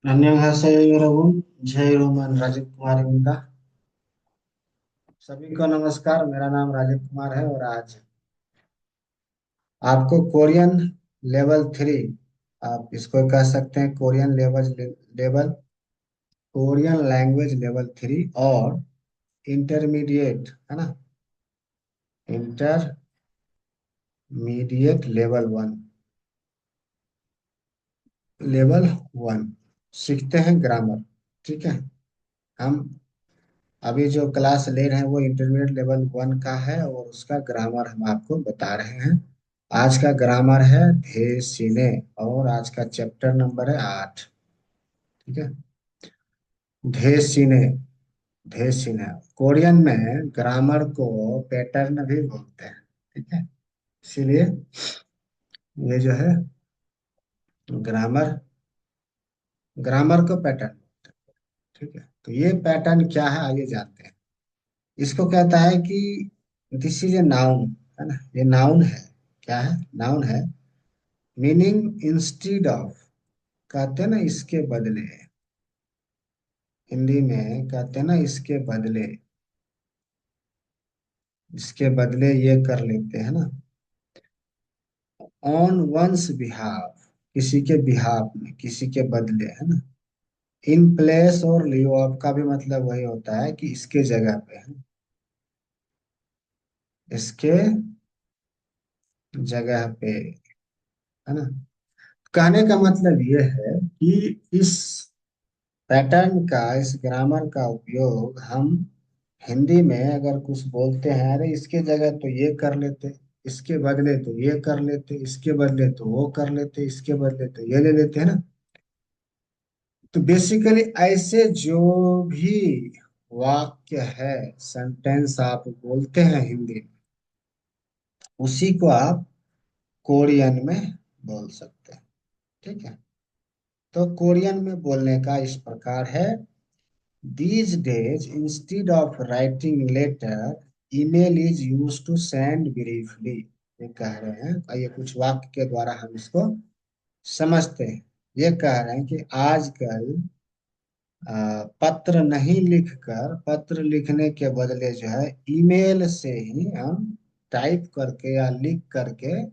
अन्यंहासेयो रघु। जय रोमन राजीव कुमार इनका। सभी को नमस्कार। मेरा नाम राजीव कुमार है और आज आपको कोरियन लेवल 3, आप इसको कह सकते हैं Korean level Korean language level 3 और इंटरमीडिएट है ना, इंटरमीडिएट लेवल 1 सीखते हैं ग्रामर। ठीक है। हम अभी जो क्लास ले रहे हैं वो इंटरमीडिएट लेवल 1 का है और उसका ग्रामर हम आपको बता रहे हैं। आज का ग्रामर है धे सीने और आज का चैप्टर नंबर है 8। ठीक है। धे सीने। धे सीने कोरियन में ग्रामर को पैटर्न भी बोलते हैं। ठीक है। इसीलिए ये जो है ग्रामर ग्रामर को पैटर्न। ठीक है। तो ये पैटर्न क्या है आइए जानते हैं। इसको कहता है कि दिस इज ए नाउन, है ना, ये नाउन है। क्या है? नाउन है। मीनिंग इंस्टीड ऑफ, कहते हैं ना इसके बदले। हिंदी में कहते हैं ना इसके बदले। इसके बदले ये कर लेते हैं ना। ऑन वंस बिहाफ, किसी के बिहाफ में, किसी के बदले, है ना। इन प्लेस और लियो ऑफ का भी मतलब वही होता है कि इसके जगह पे, है ना? इसके जगह पे, है ना। कहने का मतलब ये है कि इस पैटर्न का, इस ग्रामर का उपयोग हम हिंदी में अगर कुछ बोलते हैं, अरे इसके जगह तो ये कर लेते, इसके बदले तो ये कर लेते, इसके बदले तो वो कर लेते, इसके बदले तो ये ले लेते हैं ना। तो बेसिकली ऐसे जो भी वाक्य है, सेंटेंस आप बोलते हैं हिंदी में, उसी को आप कोरियन में बोल सकते हैं। ठीक है। तो कोरियन में बोलने का इस प्रकार है। These days, instead of writing letter, email is used to send briefly। ये कह रहे हैं, आइए कुछ वाक्य के द्वारा हम इसको समझते हैं। ये कह रहे हैं कि आजकल पत्र नहीं लिखकर, पत्र लिखने के बदले जो है ईमेल से ही हम टाइप करके या लिख करके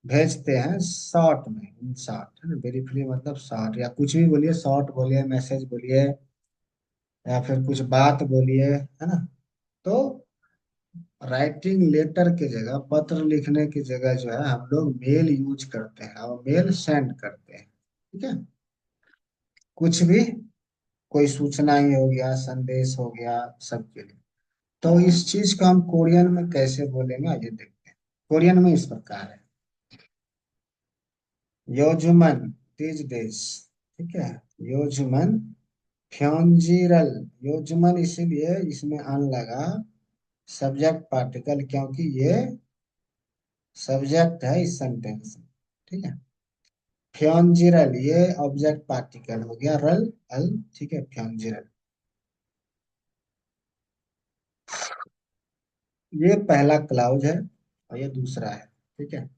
भेजते हैं, शॉर्ट में, इन शॉर्ट, है ना। ब्रीफली मतलब शॉर्ट, या कुछ भी बोलिए, शॉर्ट बोलिए, मैसेज बोलिए, या फिर कुछ बात बोलिए, है ना। तो राइटिंग लेटर की जगह, पत्र लिखने की जगह जो है हम लोग मेल यूज करते हैं और मेल सेंड करते हैं। ठीक है। कुछ भी, कोई सूचना ही हो गया, संदेश हो गया, सबके लिए। तो इस चीज को हम कोरियन में कैसे बोलेंगे आइए देखते हैं। कोरियन में इस प्रकार है। योजुमन, तीज डेज। ठीक है। योजुमन फ्योंजिरल। योजुमन इसीलिए इसमें अन लगा, सब्जेक्ट पार्टिकल, क्योंकि ये सब्जेक्ट है इस सेंटेंस में। ठीक है। फ्योंजिरल ये ऑब्जेक्ट पार्टिकल हो गया, रल अल। ठीक है। फ्योंजिरल ये पहला क्लाउज है और ये दूसरा है। ठीक है।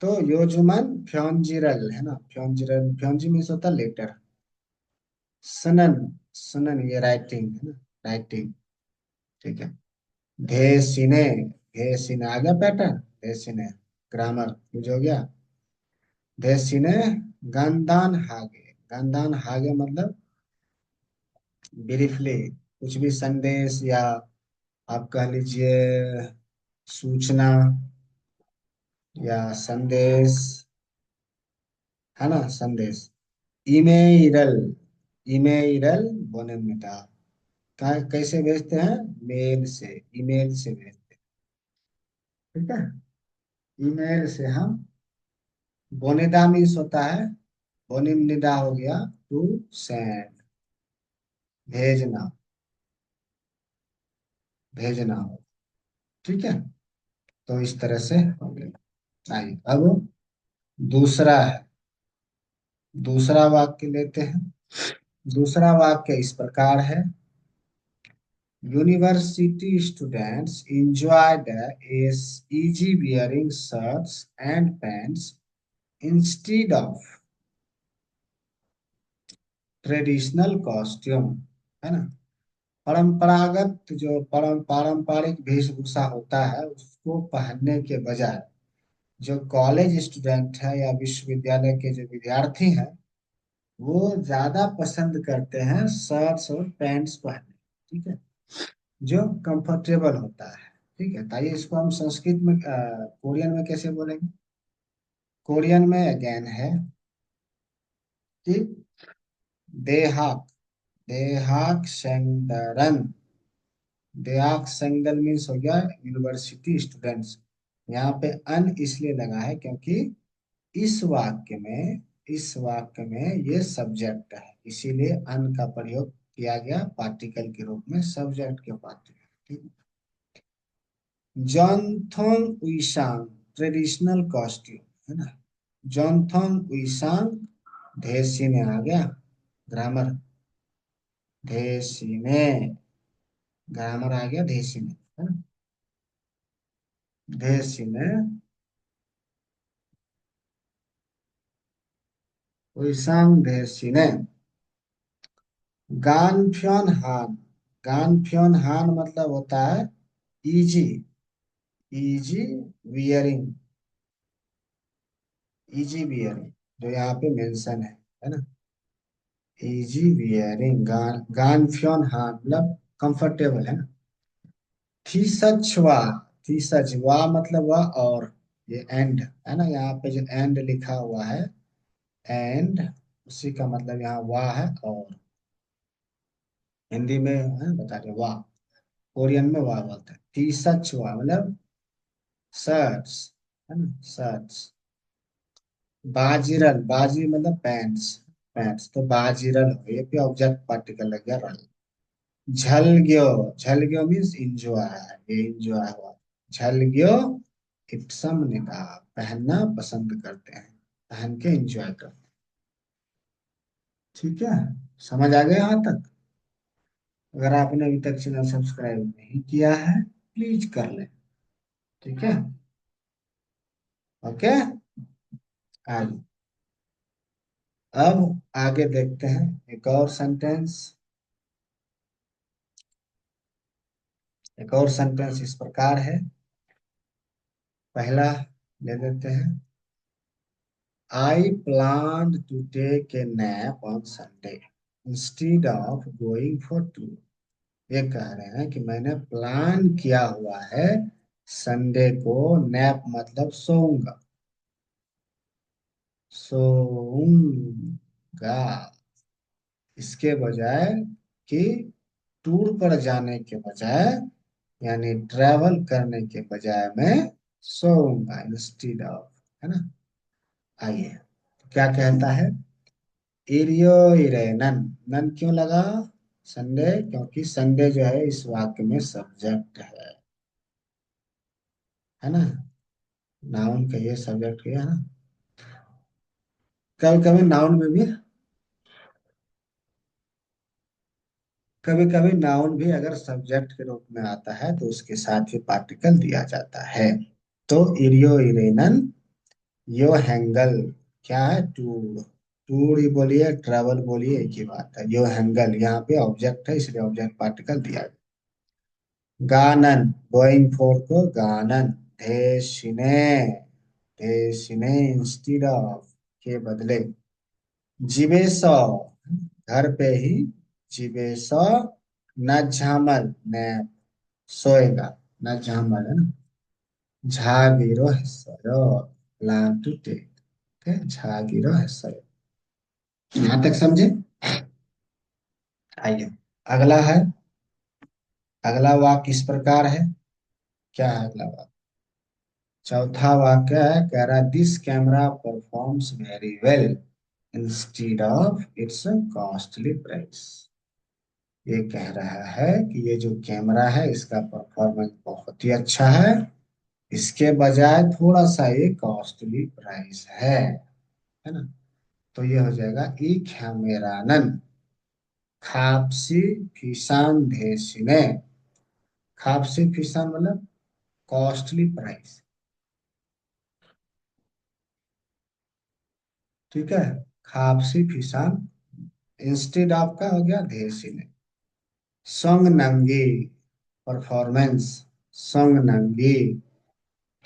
तो योजुमन फ्योंजिरल, है ना। फ्योंजिरल, फ्योंजी मीन्स होता लेटर। सनन, सनन ये राइटिंग है ना, राइटिंग। ठीक है। धे सिने, धे सिने आ गया पैटर्न। धे सिने ग्रामर यूज हो गया। धे सिने गंदान हागे। गंदान हागे मतलब ब्रीफली कुछ भी संदेश, या आप कह लीजिए सूचना या संदेश, है ना, संदेश। ईमेल, ईमेल बोनेमिटा, कैसे भेजते हैं? मेल से, ईमेल से भेजते हैं। ठीक है। ईमेल से हम, बोनेदा मीन्स होता है, बोनिमनिदा हो गया टू सेंड, भेजना, भेजना हो। ठीक है। तो इस तरह से हो गया। आइए अब दूसरा है, दूसरा वाक्य लेते हैं। दूसरा वाक्य इस प्रकार है। University students enjoyed is easy wearing shirts and pants instead of, traditional costume, है ना। परंपरागत जो पारंपरिक वेशभूषा होता है उसको पहनने के बजाय जो कॉलेज स्टूडेंट है या विश्वविद्यालय के जो विद्यार्थी हैं वो ज्यादा पसंद करते हैं शर्ट्स और पैंट्स पहनने। ठीक है, जो कंफर्टेबल होता है। ठीक है, ताइए इसको हम संस्कृत में कोरियन में कैसे बोलेंगे। कोरियन में अगेन है कि देहाक, देहाक सेंगरन। देहाक सेंगल मीन्स हो गया यूनिवर्सिटी स्टूडेंट्स। यहाँ पे अन इसलिए लगा है क्योंकि इस वाक्य में इस वाक्य में ये सब्जेक्ट है, इसीलिए अन का प्रयोग किया गया पार्टिकल के रूप में, सब्जेक्ट के पार्टिकल। ठीक है। जॉनथोंग उइशांग ट्रेडिशनल कॉस्ट्यूम, है ना। जॉनथोंग उइशांग धेसी में आ गया ग्रामर, धेसी में ग्रामर आ गया धेसी में, है ना। धेसी में उइशांग धेसी ने गानफ्योन हान। गानफ्योन हान मतलब होता है easy, easy wearing, easy wearing जो यहाँ पे मेंशन है ना। इजी वियरिंग गानफ्योन हान मतलब कंफर्टेबल, है ना। थीसचवा, थीसचवा मतलब वह और, ये एंड है ना, यहाँ पे जो एंड लिखा हुआ है एंड, उसी का मतलब यहाँ वाह है और। हिंदी में है बता रहे वाह, कोरियन में वाह बोलते हैं। थीसचवा मतलब शर्ट्स, है ना, शर्ट्स। बाजीरल, बाजी मतलब पैंट्स, पैंट्स तो बाजीरल हो गई, ये भी ऑब्जेक्ट पार्टिकल लग गया रल। झलग्यो, झलग्यो मीन्स इंजॉय, ये इंजॉय हुआ। झलग्यो इप्सम निकाह पहनना पसंद करते हैं, पहन के इंजॉय करते हैं। ठीक है, समझ आ गया यहाँ तक। अगर आपने अभी तक चैनल सब्सक्राइब नहीं किया है प्लीज कर लें। ठीक है, ओके। आइए अब आगे देखते हैं एक और सेंटेंस। एक और सेंटेंस इस प्रकार है। पहला ले लेते हैं। I planned to take a nap on Sunday instead of going for tour। ये कह रहे हैं कि मैंने प्लान किया हुआ है संडे को, नैप मतलब सोऊंगा, सोऊंगा, इसके बजाय कि टूर पर जाने के बजाय, यानी ट्रैवल करने के बजाय मैं सोऊंगा इंस्टीड ऑफ, है ना। आइए क्या कहता है। इरियो इरे नन, नन क्यों लगा संडे, क्योंकि संडे जो है इस वाक्य में सब्जेक्ट है ना। नाउन का ये सब्जेक्ट किया है ना। कभी कभी नाउन में भी, कभी कभी नाउन भी अगर सब्जेक्ट के रूप में आता है तो उसके साथ ही पार्टिकल दिया जाता है। तो इरियो इरेनन यो हैंगल, क्या है टूर, टूर ही बोलिए ट्रैवल बोलिए एक ही बात है। यो हैंगल यहाँ पे ऑब्जेक्ट है इसलिए ऑब्जेक्ट पार्टिकल दिया गया। गानन, गोइंग फोर को गानन, धेसिने, धेसिने इंस्टीड ऑफ के बदले। जीवेश, घर पे ही, जीवेश न झामल ने सोएगा, न झामल है ना। झागिरो हेसरो, प्लान टू टेक, झागिरो हेसरो। यहाँ तक समझे। आइए अगला है, अगला वाक्य इस प्रकार है। क्या है अगला वाक्य। चौथा वाक्य है, कह रहा है this camera performs very well instead of its costly price. ये कह रहा है कि ये जो कैमरा है इसका परफॉर्मेंस बहुत ही अच्छा है, इसके बजाय थोड़ा सा ये कॉस्टली प्राइस है ना। तो ये हो जाएगा ई कैमेरानन खापसी फीसान धेसिने। खापसी फीसान मतलब कॉस्टली प्राइस। ठीक है, खापसी फीसान इंस्टीड ऑफ का हो गया धेसी ने। संग नंगी, परफॉर्मेंस, संग नंगी।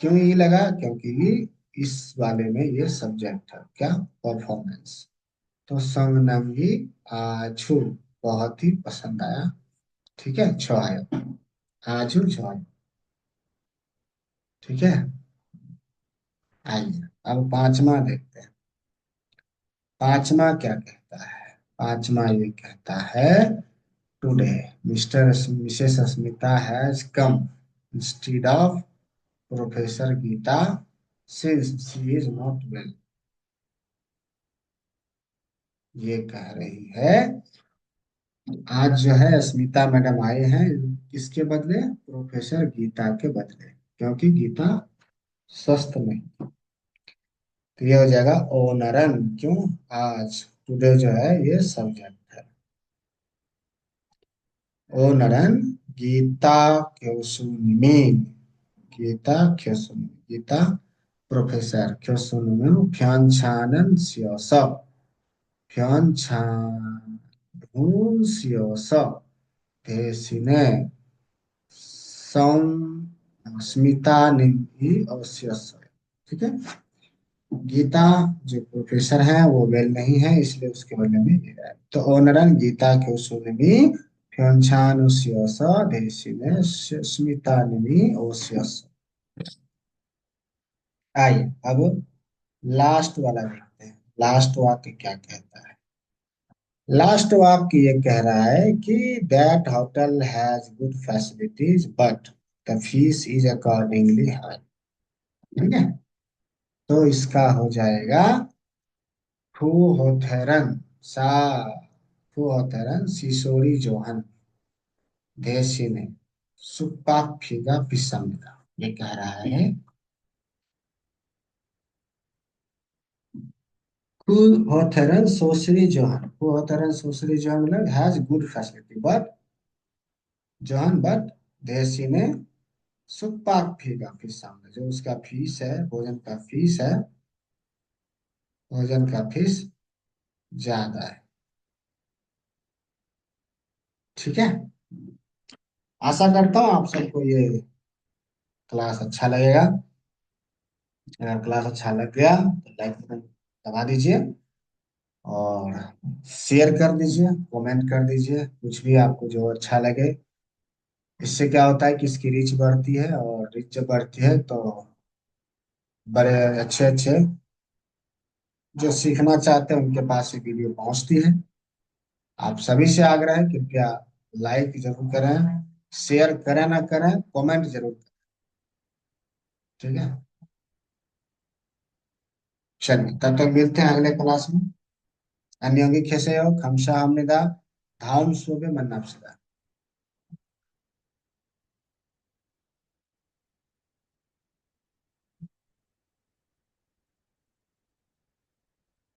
क्यों ये लगा? क्योंकि इस वाले में ये सब्जेक्ट है क्या, परफॉर्मेंस। तो संग नंगी आछू बहुत ही पसंद आया। ठीक है, छ आया, आजू छ आया। ठीक है। आइए अब पांचवा देखते हैं। पांचवा क्या कहता है? पांचवा ये कहता है, today Mr Mrs Asmita has come instead of Professor Geeta since she is not well. ये कह रही है आज जो है अस्मिता मैडम आए हैं, किसके बदले? प्रोफेसर गीता के बदले, क्योंकि गीता स्वस्थ नहीं। तो ये हो जाएगा ओनरन। क्यों? आज, टुडे जो है ये सब्जेक्ट है। ओनरन गीता क्योसुनिमी, गीता क्योसुनिमी, गीता प्रोफेसर क्योसुनिमी फ्यांछानन स्योस, फ्यांछानन स्योस देशिने सम स्मिता निधि अवश्य। ठीक है। गीता जो प्रोफेसर हैं वो वेल नहीं है, इसलिए उसके बारे में ये है। तो ओनरन गीता के उसूलमी फ्योंछान उस्योस देशी में स्मिता निमि ओसियस। आइए अब लास्ट वाला देखते हैं, लास्ट वाक्य क्या कहता है। लास्ट वाक्य ये कह रहा है कि that hotel has good facilities but the fees is accordingly high. ठीक है। तो इसका हो जाएगा फू होथेरन सा, फू होथेरन सिसोरी जोहन देशी ने सुप्पा फीगा पिसमदा। ये कह रहा है फू होथेरन सोसरी जोहन, फू होथेरन सोसरी जोहन मतलब has good facility but, Johan but देशी ने सुप्पा फीगा पिसमदा, जो उसका फीस है, भोजन का फीस है, भोजन का फीस ज्यादा है। ठीक है। आशा करता हूँ आप सबको ये क्लास अच्छा लगेगा। अगर क्लास अच्छा लग गया तो लाइक बटन दबा दीजिए, और शेयर कर दीजिए, कमेंट कर दीजिए, कुछ भी आपको जो अच्छा लगे। इससे क्या होता है कि इसकी रीच बढ़ती है, और रीच जब बढ़ती है तो बड़े अच्छे अच्छे जो सीखना चाहते हैं उनके पास ये वीडियो पहुंचती है। आप सभी से आग्रह है, कृपया लाइक जरूर करें, शेयर करें ना करें, कमेंट जरूर करें। ठीक है। चलिए तब तक मिलते हैं अगले क्लास में। अन्योन्य खेसे हो खमसा हमनिदा धाम सोबे मन्नाफसदा।